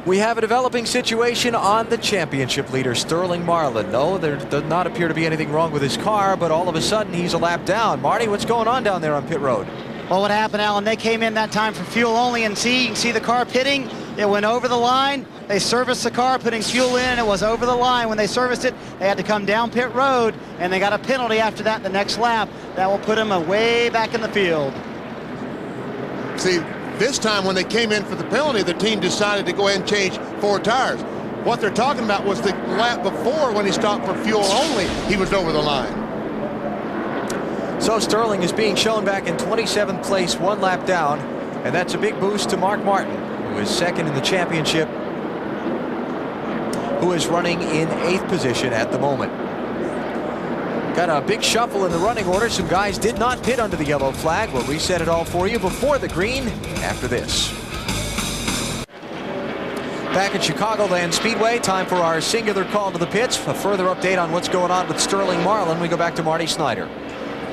We have a developing situation on the championship leader, Sterling Marlin. No, there does not appear to be anything wrong with his car, but all of a sudden he's a lap down. Marty, what's going on down there on pit road? Well, what happened, Alan, they came in that time for fuel only, and you can see the car pitting. It went over the line. They serviced the car, putting fuel in, and it was over the line. When they serviced it, they had to come down pit road, and they got a penalty after that the next lap. That will put them way back in the field. See, this time when they came in for the penalty, the team decided to go ahead and change 4 tires. What they're talking about was the lap before, when he stopped for fuel only, he was over the line. So Sterling is being shown back in 27th place, 1 lap down, and that's a big boost to Mark Martin, who is second in the championship, who is running in 8th position at the moment. Got a big shuffle in the running order. Some guys did not pit under the yellow flag. We'll reset it all for you before the green after this. Back at Chicagoland Speedway, time for our singular call to the pits. A further update on what's going on with Sterling Marlin. We go back to Marty Snyder.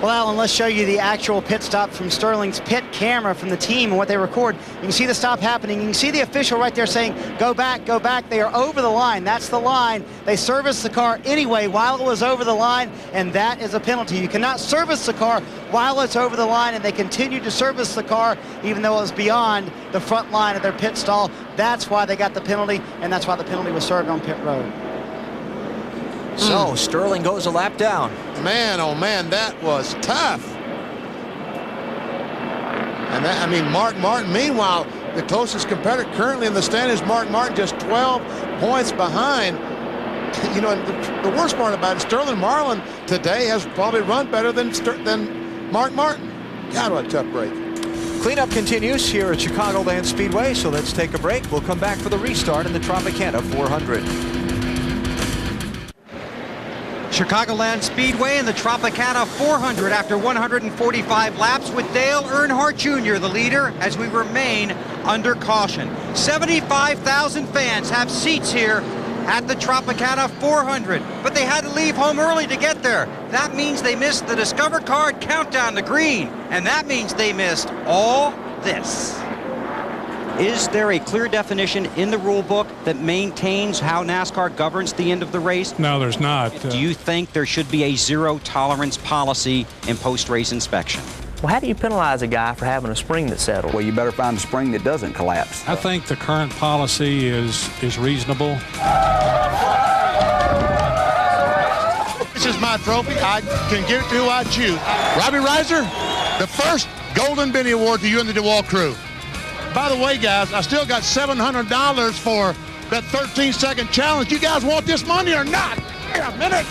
Well, Alan, let's show you the actual pit stop from Sterling's pit camera from the team and what they record. You can see the stop happening. You can see the official right there saying, go back, go back. They are over the line. That's the line. They serviced the car anyway while it was over the line, and that is a penalty. You cannot service the car while it's over the line, and they continued to service the car even though it was beyond the front line of their pit stall. That's why they got the penalty, and that's why the penalty was served on pit road. So Sterling goes a lap down. Man, oh man, that was tough. And that, I mean, Mark Martin, meanwhile, the closest competitor currently in the stand is Mark Martin, just 12 points behind. You know, the worst part about it, Sterling Marlin today has probably run better than Mark Martin. God, what a tough break. Cleanup continues here at Chicagoland Speedway, so let's take a break. We'll come back for the restart in the Tropicana 400. Chicagoland Speedway in the Tropicana 400 after 145 laps with Dale Earnhardt Jr. the leader as we remain under caution. 75,000 fans have seats here at the Tropicana 400, but they had to leave home early to get there. That means they missed the Discover Card countdown to green, and that means they missed all this. Is there a clear definition in the rule book that maintains how NASCAR governs the end of the race? No, there's not. Do you think there should be a zero-tolerance policy in post-race inspection? Well, how do you penalize a guy for having a spring that's settled? Well, you better find a spring that doesn't collapse. I think the current policy is reasonable. This is my trophy. I can give it to who I choose. Robbie Reiser, the first Golden Benny Award to you and the DeWalt crew. By the way, guys, I still got $700 for that 13-second challenge. You guys want this money or not? Wait a minute.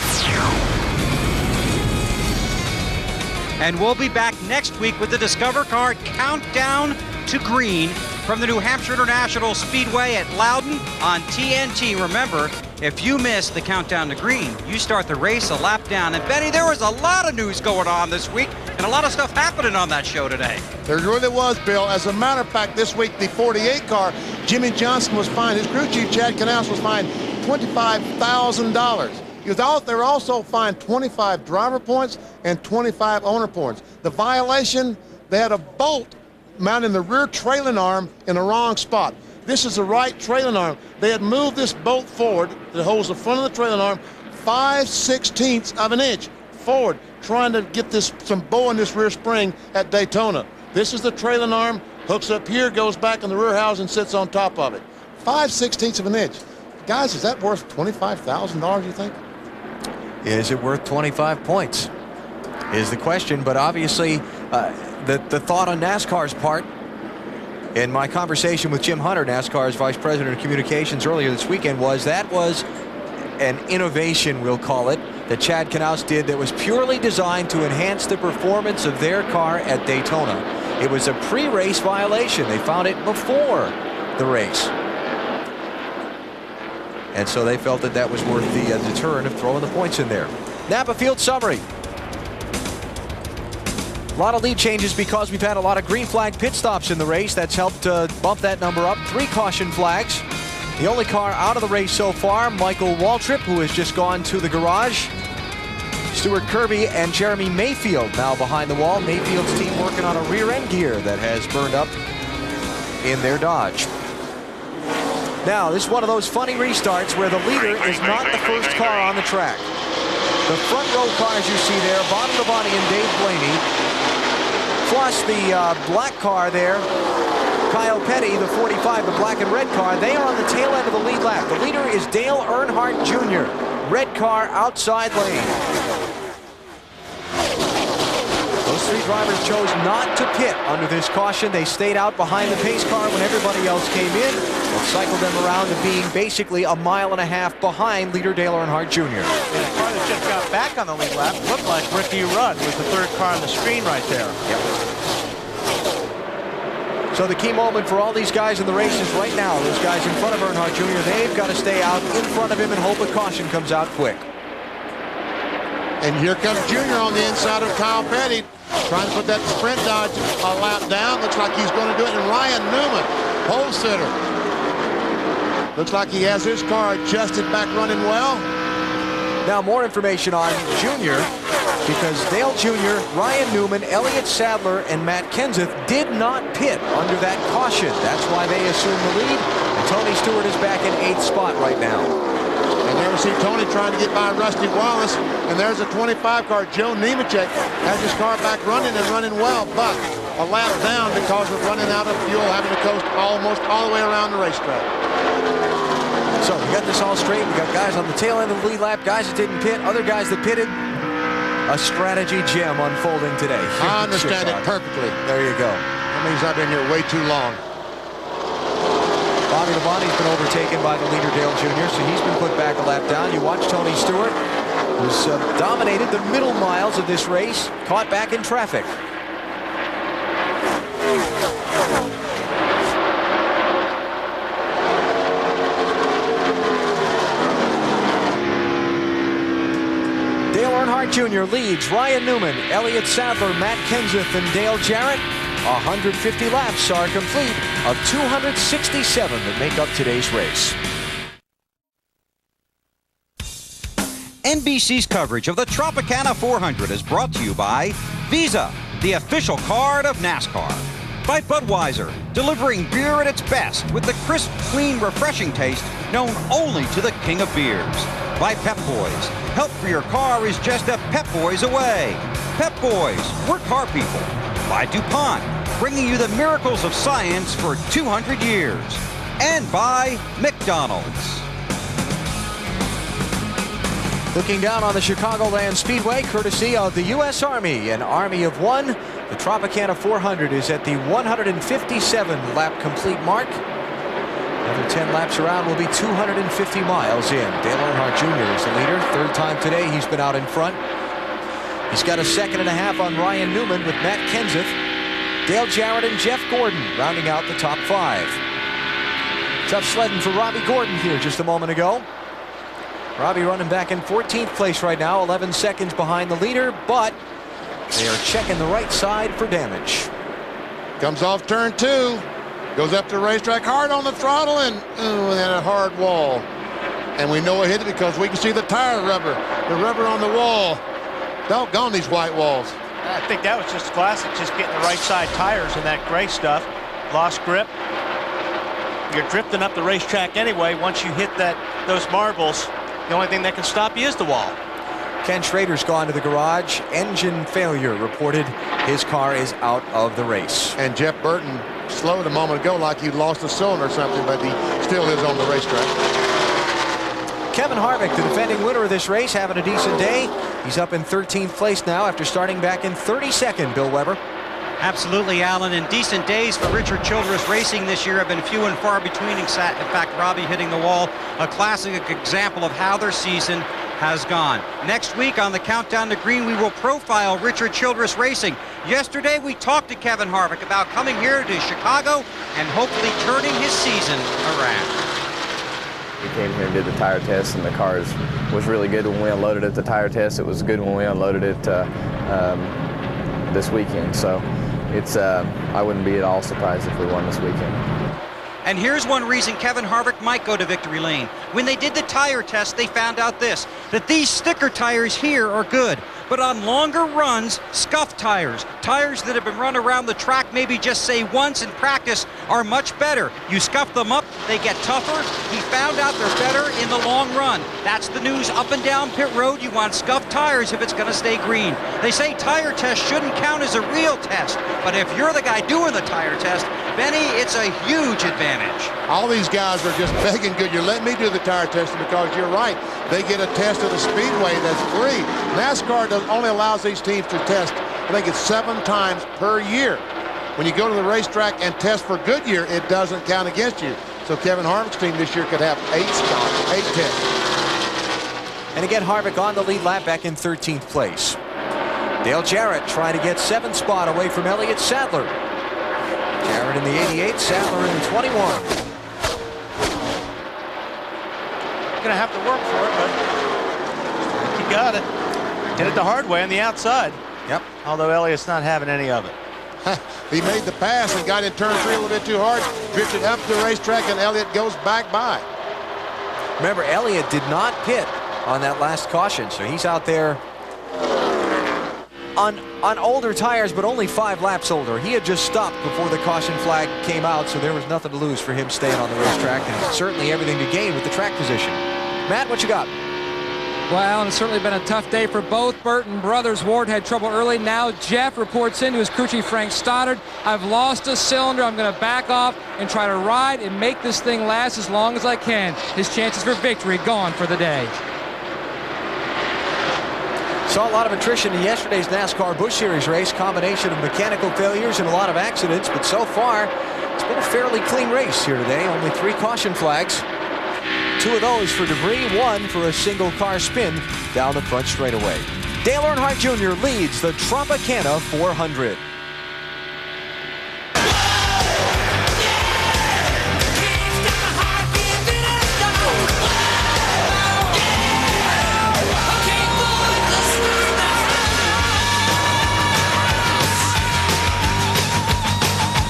And we'll be back next week with the Discover Card countdown to green from the New Hampshire International Speedway at Loudon on TNT. Remember, if you miss the countdown to green, you start the race a lap down. And Benny, there was a lot of news going on this week and a lot of stuff happening on that show today. There really was, Bill. As a matter of fact, this week, the 48 car, Jimmy Johnson was fined. His crew chief, Chad Knaus, was fined $25,000. They were also fined 25 driver points and 25 owner points. The violation, they had a bolt mounted in the rear trailing arm in the wrong spot. This is the right trailing arm. They had moved this bolt forward that holds the front of the trailing arm 5/16 of an inch forward, trying to get some bow in this rear spring at Daytona. This is the trailing arm, hooks up here, goes back in the rear housing, sits on top of it. 5/16 of an inch. Guys, is that worth $25,000, you think? Is it worth 25 points? Is the question, but obviously the thought on NASCAR's part, in my conversation with Jim Hunter, NASCAR's Vice President of Communications earlier this weekend, was that was an innovation, we'll call it, that Chad Knaus did that was purely designed to enhance the performance of their car at Daytona. It was a pre-race violation. They found it before the race. And so they felt that that was worth the deterrent of throwing the points in there. Napa Field summary. A lot of lead changes because we've had a lot of green flag pit stops in the race. That's helped bump that number up. 3 caution flags. The only car out of the race so far, Michael Waltrip, who has just gone to the garage. Stuart Kirby and Jeremy Mayfield now behind the wall. Mayfield's team working on a rear end gear that has burned up in their Dodge. Now, this is one of those funny restarts where the leader is not the first car on the track. The front row cars you see there, Bob Labonte and Dave Blaney, plus the black car there, Kyle Petty, the 45, the black and red car, they are on the tail end of the lead lap. The leader is Dale Earnhardt Jr., red car outside lane. Those three drivers chose not to pit under this caution. They stayed out behind the pace car when everybody else came in and cycled them around to being basically a mile and a half behind leader Dale Earnhardt Jr. And the car that just got back on the lead lap looked like Ricky Rudd was the third car on the screen right there. Yep. So the key moment for all these guys in the race is right now. Those guys in front of Earnhardt Jr., they've got to stay out in front of him and hope a caution comes out quick. And here comes Junior on the inside of Kyle Petty, trying to put that sprint dodge a lap down. Looks like he's going to do it. And Ryan Newman, pole sitter. Looks like he has his car adjusted back running well. Now more information on Junior, because Dale Jr., Ryan Newman, Elliott Sadler, and Matt Kenseth did not pit under that caution. That's why they assumed the lead. And Tony Stewart is back in 8th spot right now. And there we see Tony trying to get by Rusty Wallace. And there's a 25 car, Joe Nemechek, has his car back running and running well, but a lap down because of running out of fuel, having to coast almost all the way around the racetrack. So we got this all straight. We got guys on the tail end of the lead lap, guys that didn't pit, other guys that pitted. A strategy gem unfolding today. I understand it perfectly. There you go. That means I've been here way too long. Bobby Labonte's been overtaken by the leader Dale Jr., so he's been put back a lap down. You watch Tony Stewart, who's dominated the middle miles of this race, caught back in traffic. Dale Earnhardt Jr. leads Ryan Newman, Elliott Sadler, Matt Kenseth, and Dale Jarrett. 150 laps are complete of 267 that make up today's race. NBC's coverage of the Tropicana 400 is brought to you by Visa, the official card of NASCAR. By Budweiser, delivering beer at its best with the crisp, clean, refreshing taste known only to the king of beers. By Pep Boys, help for your car is just a Pep Boys away. Pep Boys, we're car people. By DuPont, bringing you the miracles of science for 200 years. And by McDonald's. Looking down on the Chicagoland Speedway, courtesy of the U.S. Army, an army of one. The Tropicana 400 is at the 157 lap complete mark. Another 10 laps around will be 250 miles in. Dale Earnhardt Jr. is the leader. Third time today he's been out in front. He's got a second and a half on Ryan Newman with Matt Kenseth, Dale Jarrett, and Jeff Gordon rounding out the top 5. Tough sledding for Robbie Gordon here just a moment ago. Robbie running back in 14th place right now, 11 seconds behind the leader, but they are checking the right side for damage. Comes off turn 2, goes up the racetrack hard on the throttle, and then a hard wall. And we know it hit it because we can see the tire rubber, the rubber on the wall. Doggone these white walls. I think that was just classic, just getting the right side tires and that gray stuff. Lost grip. You're drifting up the racetrack anyway. Once you hit those marbles, the only thing that can stop you is the wall. Ken Schrader's gone to the garage. Engine failure reported. His car is out of the race. And Jeff Burton slowed a moment ago like he'd lost a cylinder or something, but he still is on the racetrack. Kevin Harvick, the defending winner of this race, having a decent day. He's up in 13th place now after starting back in 32nd, Bill Weber. Absolutely, Alan, and decent days for Richard Childress Racing this year have been few and far between. In fact, Robbie hitting the wall, a classic example of how their season has gone. Next week on the Countdown to Green, we will profile Richard Childress Racing. Yesterday, we talked to Kevin Harvick about coming here to Chicago and hopefully turning his season around. We came here and did the tire test, and the car was really good when we unloaded it. The tire test, it was good when we unloaded it this weekend. So it's I wouldn't be at all surprised if we won this weekend. And here's one reason Kevin Harvick might go to victory lane. When they did the tire test, they found out this, that these sticker tires here are good. but on longer runs, scuff tires. Tires that have been run around the track maybe just say once in practice are much better. You scuff them up, they get tougher. He found out they're better in the long run. That's the news up and down pit road. You want scuffed tires if it's going to stay green. They say tire tests shouldn't count as a real test, but if you're the guy doing the tire test, Benny, it's a huge advantage. All these guys are just begging Goodyear, let me do the tire testing, because you're right. They get a test at the Speedway that's free. NASCAR only allows these teams to test, I think it's 7 times per year. When you go to the racetrack and test for Goodyear, it doesn't count against you. So Kevin Harvick's team this year could have 8 tests. And again, Harvick on the lead lap back in 13th place. Dale Jarrett trying to get 7th spot away from Elliott Sadler. Jarrett in the 88, Sadler in the 21. Gonna have to work for it, but he got it. Did it the hard way on the outside. Yep. Although Elliott's not having any of it. He made the pass and got in turn 3 a little bit too hard, drifted up the racetrack, and Elliott goes back by. Remember, Elliott did not pit on that last caution, so he's out there on older tires, but only 5 laps older. He had just stopped before the caution flag came out, so there was nothing to lose for him staying on the racetrack, and certainly everything to gain with the track position. Matt, what you got? Well, Alan, it's certainly been a tough day for both Burton brothers. Ward had trouble early. Now Jeff reports into his crew chief Frank Stoddard. I've lost a cylinder. I'm going to back off and try to ride and make this thing last as long as I can. His chances for victory gone for the day. Saw a lot of attrition in yesterday's NASCAR Busch Series race. Combination of mechanical failures and a lot of accidents, but so far it's been a fairly clean race here today. Only 3 caution flags. 2 of those for debris, 1 for a single car spin down the front straightaway. Dale Earnhardt Jr. leads the Tropicana 400.